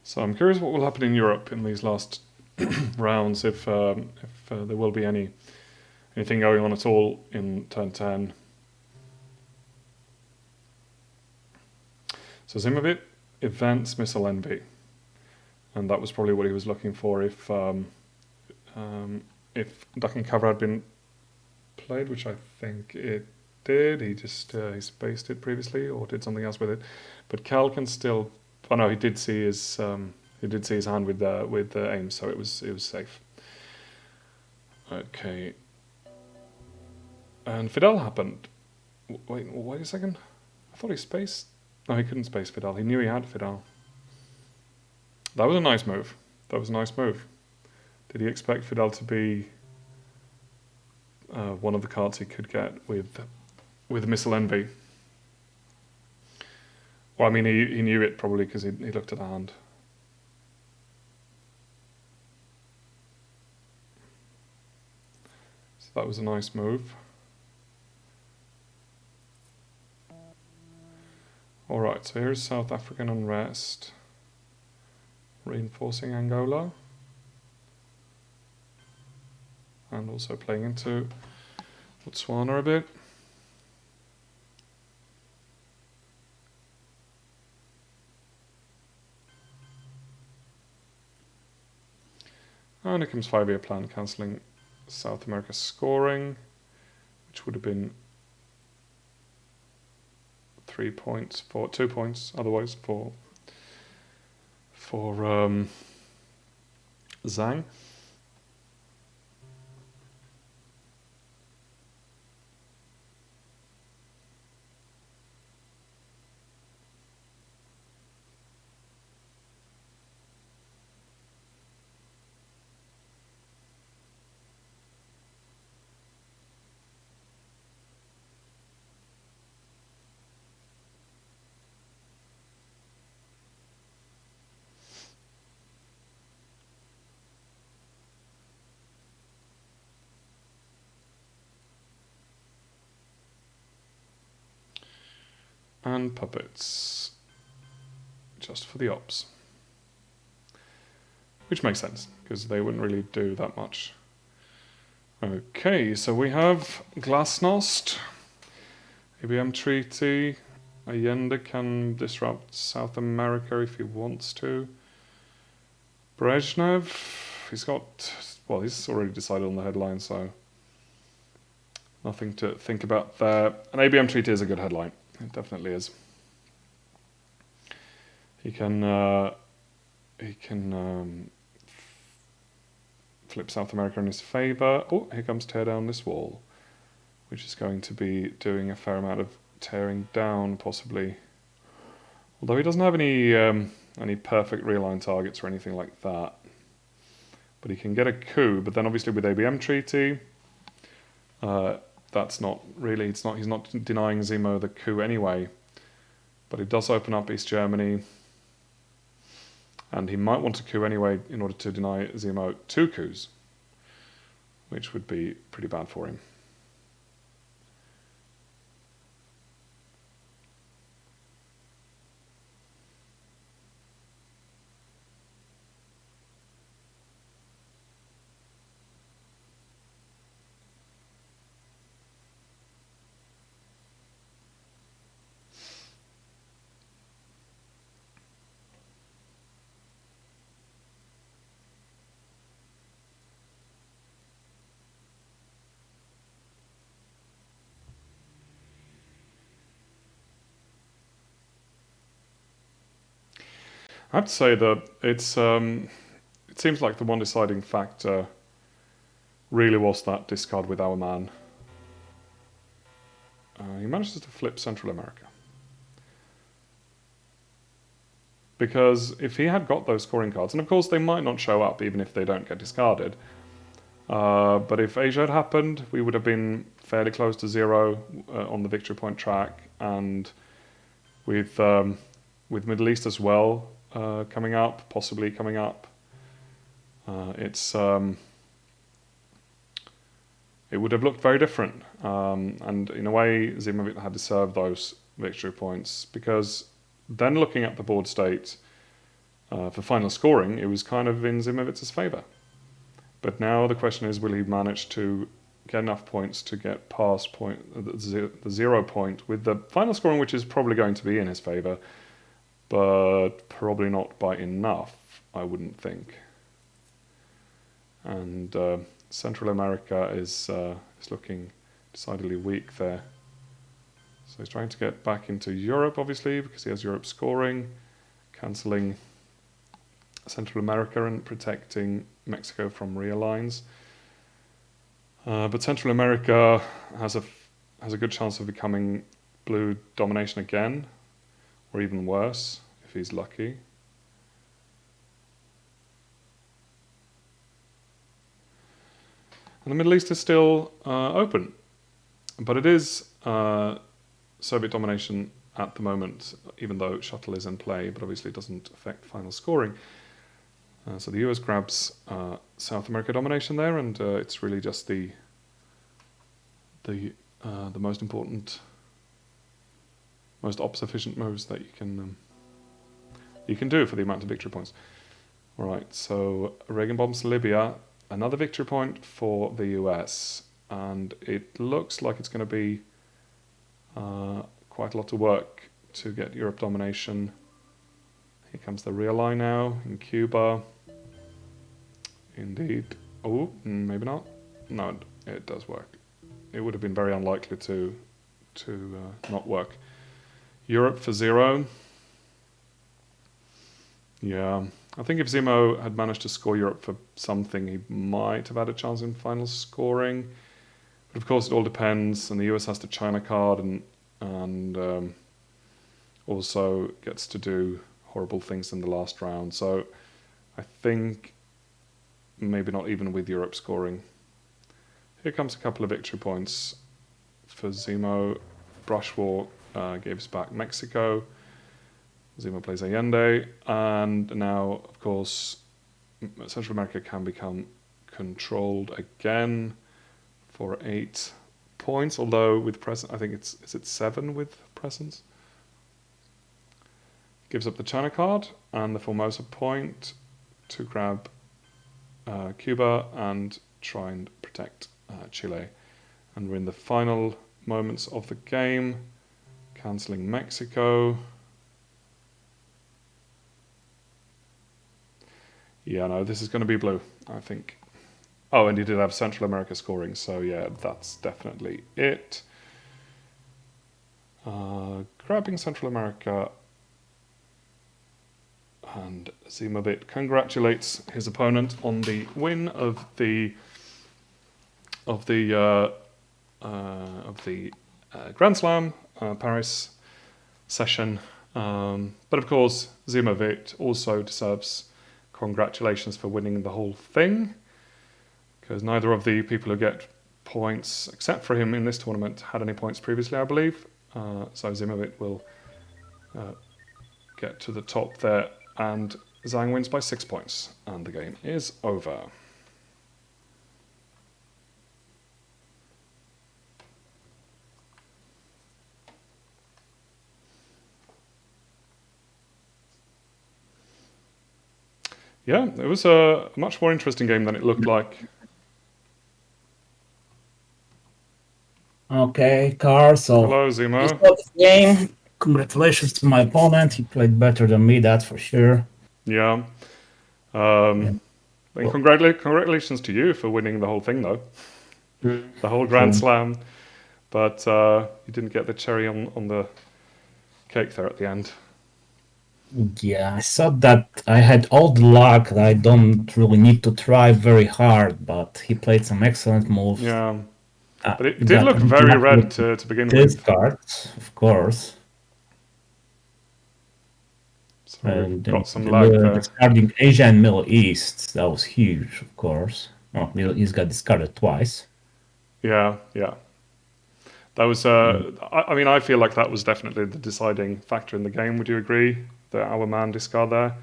So I'm curious what will happen in Europe in these last rounds, if there will be anything going on at all in turn 10. So Ziemowit events Missile Envy, and that was probably what he was looking for if Duck and Cover had been played, which I think it did. He just he spaced it previously or did something else with it, but Cal can still. Oh no, he did see his hand with the aim, so it was safe. Okay. And Fidel happened. Wait a second. I thought he spaced. No, he couldn't space Fidel. He knew he had Fidel. That was a nice move. Did he expect Fidel to be one of the cards he could get with Missile Envy? Well, I mean, he knew it probably because he looked at the hand. So that was a nice move. Alright, so here's South African unrest. Reinforcing Angola. And also playing into Botswana a bit. And it comes 5-year plan, cancelling South America scoring, which would have been 2 points otherwise for Zang. and puppets, just for the ops. Which makes sense, because they wouldn't really do that much. Okay, so we have Glasnost, ABM Treaty. Allende can disrupt South America if he wants to. Brezhnev, he's got, well, he's already decided on the headline, so nothing to think about there. An ABM Treaty is a good headline, it definitely is. He can flip South America in his favour. Oh, here comes tear down this wall, which is going to be doing a fair amount of tearing down, possibly. Although he doesn't have any perfect real-line targets or anything like that. But he can get a coup, but then obviously with ABM Treaty, that's not really, he's not denying Zemo the coup anyway. But it does open up East Germany. And he might want a coup anyway in order to deny Zemo 2 coups, which would be pretty bad for him. I have to say that it seems like the one deciding factor really was that discard with our man. He manages to flip Central America. Because if he had got those scoring cards, and of course they might not show up even if they don't get discarded, but if Asia had happened, we would have been fairly close to 0 on the victory point track, and with Middle East as well possibly coming up, it would have looked very different. And in a way, Ziemowit had to serve those victory points, because then looking at the board state for final scoring, it was kind of in Ziemowit's favour. But now the question is, will he manage to get enough points to get past the 0 point with the final scoring, which is probably going to be in his favour, but probably not by enough, I wouldn't think. And Central America is looking decidedly weak there. So he's trying to get back into Europe, obviously, because he has Europe scoring, cancelling Central America and protecting Mexico from real lines. But Central America has a good chance of becoming blue domination again, or even worse, if he's lucky. And the Middle East is still open, but it is Soviet domination at the moment, even though shuttle is in play, but obviously it doesn't affect final scoring. So the US grabs South America domination there, and it's really just the most important, most ops efficient moves that you can do for the amount of victory points. All right, so Reagan bombs Libya, another victory point for the US, and it looks like it's going to be quite a lot of work to get Europe domination. Here comes the real line now in Cuba. Indeed. Oh, maybe not. No, it does work. It would have been very unlikely to not work. Europe for 0. Yeah, I think if Zemo had managed to score Europe for something, he might have had a chance in final scoring. But of course, it all depends, and the US has the China card, and also gets to do horrible things in the last round. So I think maybe not even with Europe scoring. Here comes a couple of victory points for Zemo. Brush War gives back Mexico. Zemo plays Allende, and now, of course, Central America can become controlled again for 8 points. Although with present, I think is it 7 with presence? gives up the China card and the Formosa point to grab Cuba and try and protect Chile. And we're in the final moments of the game, cancelling Mexico. Yeah, no, this is going to be blue, I think. Oh, and he did have Central America scoring, so yeah, that's definitely it. Grabbing Central America, and Ziemowit congratulates his opponent on the win of the Grand Slam Paris session. But of course, Ziemowit also deserves congratulations for winning the whole thing, because neither of the people who get points, except for him in this tournament, had any points previously, I believe. So Ziemowit will get to the top there, and Zang wins by 6 points, and the game is over. Yeah, it was a much more interesting game than it looked like. Okay, Carl, so Hello, you Zemo. saw this game. Congratulations to my opponent. He played better than me, that's for sure. Yeah. And congratulations to you for winning the whole thing, though. The whole Grand Slam. But you didn't get the cherry on the cake there at the end. Yeah, I thought that I had all the luck that I don't really need to try very hard, but he played some excellent moves. Yeah. But it did look very red to begin this with. cards, of course. So we've got some lag there. Discarding Asia and Middle East, that was huge, of course. Oh, Middle East got discarded twice. Yeah, yeah. That was, I mean, I feel like that was definitely the deciding factor in the game. Would you agree that our man discard there?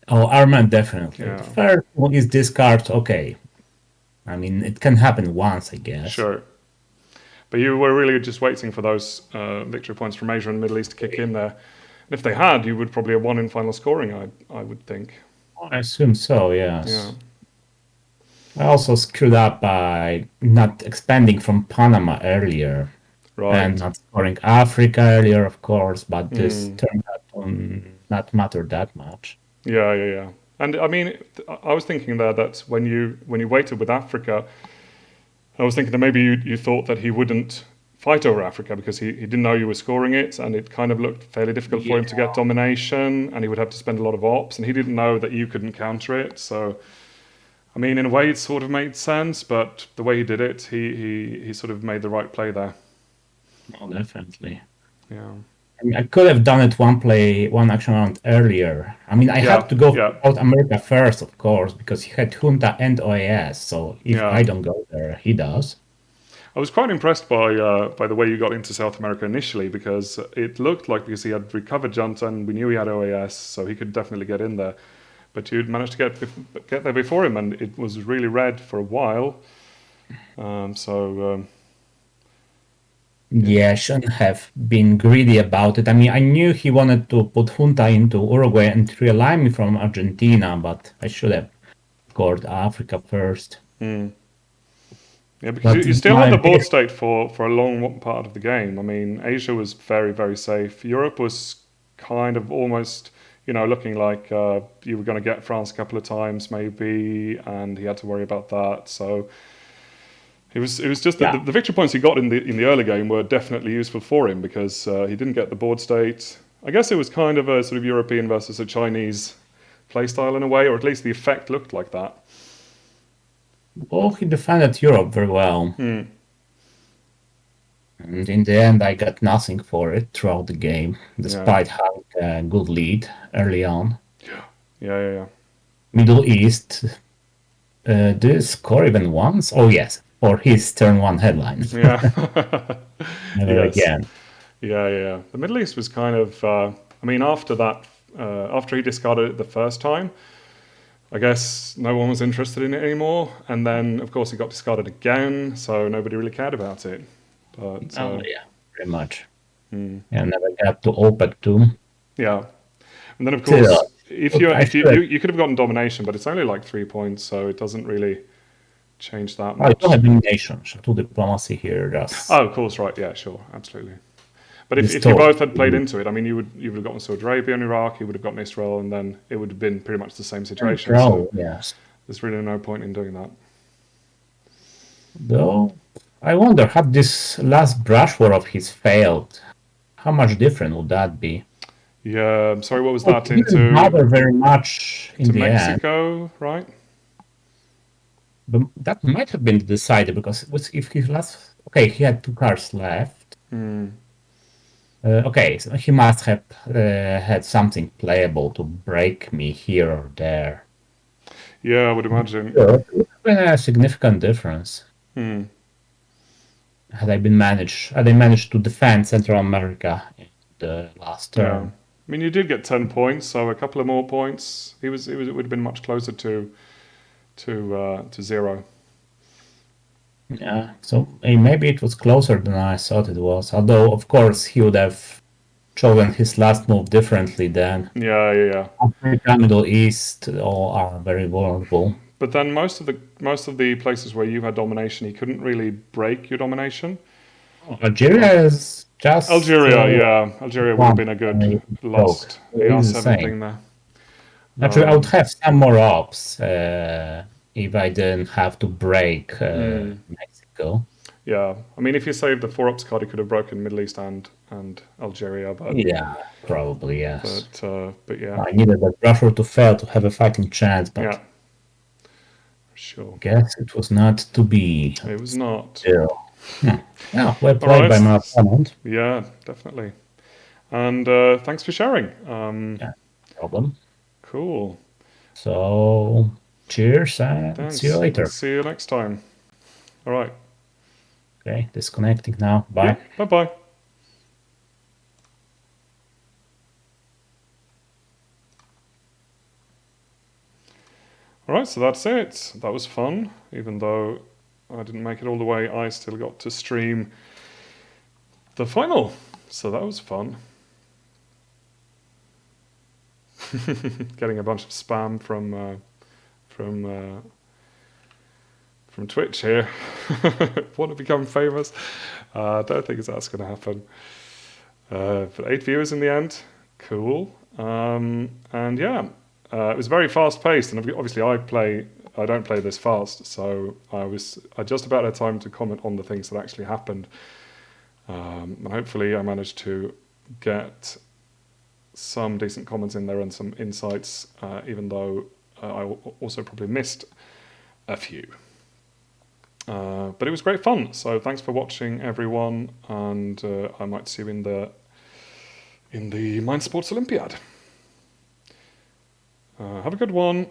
Oh, our man definitely. Yeah. The first one is discard, okay. I mean, it can happen once, I guess. Sure. But you were really just waiting for those victory points from Asia and Middle East to kick in there. And if they had, you would probably have won in final scoring, I would think. I assume so, yes. Yeah. I also screwed up by not expanding from Panama earlier. Right. And not scoring Africa earlier, of course, but this turned out to not matter that much. Yeah. And I mean, I was thinking there that when you waited with Africa, I was thinking that maybe you thought that he wouldn't fight over Africa because he didn't know you were scoring it, and it kind of looked fairly difficult for him to get domination, and he would have to spend a lot of ops, and he didn't know that you couldn't counter it. So, I mean, in a way, it sort of made sense, but the way he did it, he sort of made the right play there. Oh, definitely. Yeah. I mean, I could have done it one action round earlier. I mean, I had to go for South America first, of course, because he had Junta and OAS. So if I don't go there, he does. I was quite impressed by the way you got into South America initially, because it looked like because he had recovered Junta and we knew he had OAS, so he could definitely get in there. But you'd managed to get there before him, and it was really red for a while. Yeah, I shouldn't have been greedy about it. I mean, I knew he wanted to put Junta into Uruguay and realign me from Argentina, but I should have scored Africa first. Yeah, because you still had the board state for a long part of the game. I mean, Asia was very, very safe. Europe was kind of almost, looking like you were going to get France a couple of times maybe, and he had to worry about that. So it was just that the victory points he got in the early game were definitely useful for him, because he didn't get the board state. I guess it was kind of a sort of European versus a Chinese playstyle in a way, or at least the effect looked like that. Well, he defended Europe very well. And in the end, I got nothing for it throughout the game, despite having a good lead early on. Yeah. Middle East, did he score even once? Oh, yes, for his turn one headline. Yeah. Never again. Yeah. The Middle East was kind of, after that, after he discarded it the first time, I guess no one was interested in it anymore. And then, of course, it got discarded again, so nobody really cared about it. But yeah, pretty much. And never got to OPEC too. Yeah. And then, of course, if you I if you, should you have, you could have gotten domination, but it's only like 3 points, so it doesn't really change that I don't much. have domination. To diplomacy here, just Oh, of course, right. Yeah, sure, absolutely. But if you installed. both had played into it, I mean, you would have gotten Saudi Arabia and Iraq, you would have gotten Israel, and then it would have been pretty much the same situation. So Draw, yes. there's really no point in doing that. Though, I wonder, had this last brush war of his failed, how much different would that be? Yeah, I'm sorry. What was Well, that it didn't into matter very much in to the end, Mexico, right? but that might have been decided because if his last, okay, he had two cards left. Hmm. Okay, so he must have had something playable to break me here or there. Yeah, I would imagine. Sure, it would have been a significant difference Hmm. had I managed to defend Central America in the last Yeah. turn. I mean, you did get 10 points, so a couple of more points. It would have been much closer to zero. Yeah, so maybe it was closer than I thought it was. Although, of course, he would have chosen his last move differently then. Yeah, yeah, yeah. Africa, Middle East, all are very vulnerable. But then most of the places where you had domination, he couldn't really break your domination. Algeria is just Algeria, yeah, Algeria would have one been a good joke. lost It's the AR7 same. thing there. Actually, I would have some more ops if I didn't have to break Mexico. Yeah, I mean, if you saved the 4 ups card, he could have broken Middle East and Algeria, Yeah, probably, yes. but yeah, I needed that pressure to fail to have a fighting chance, yeah, but sure, guess it was not to be. it was not. Still. Yeah, well All played by my right, opponent. yeah, definitely. And thanks for sharing. Yeah, no problem. Cool. So, cheers and see you Thanks. later. See you next time. All right. Okay, disconnecting now. Yeah. Bye. Bye bye. All right, so that's it. That was fun. Even though I didn't make it all the way, I still got to stream the final. So that was fun. Getting a bunch of spam from Twitch here. Want to become famous? I don't think that's going to happen. But 8 viewers in the end. Cool. And yeah, it was very fast paced, and obviously I don't play this fast, so I just about had time to comment on the things that actually happened, and hopefully I managed to get some decent comments in there and some insights, even though I also probably missed a few. But it was great fun, so thanks for watching, everyone, and I might see you in the Mind Sports Olympiad. Have a good one.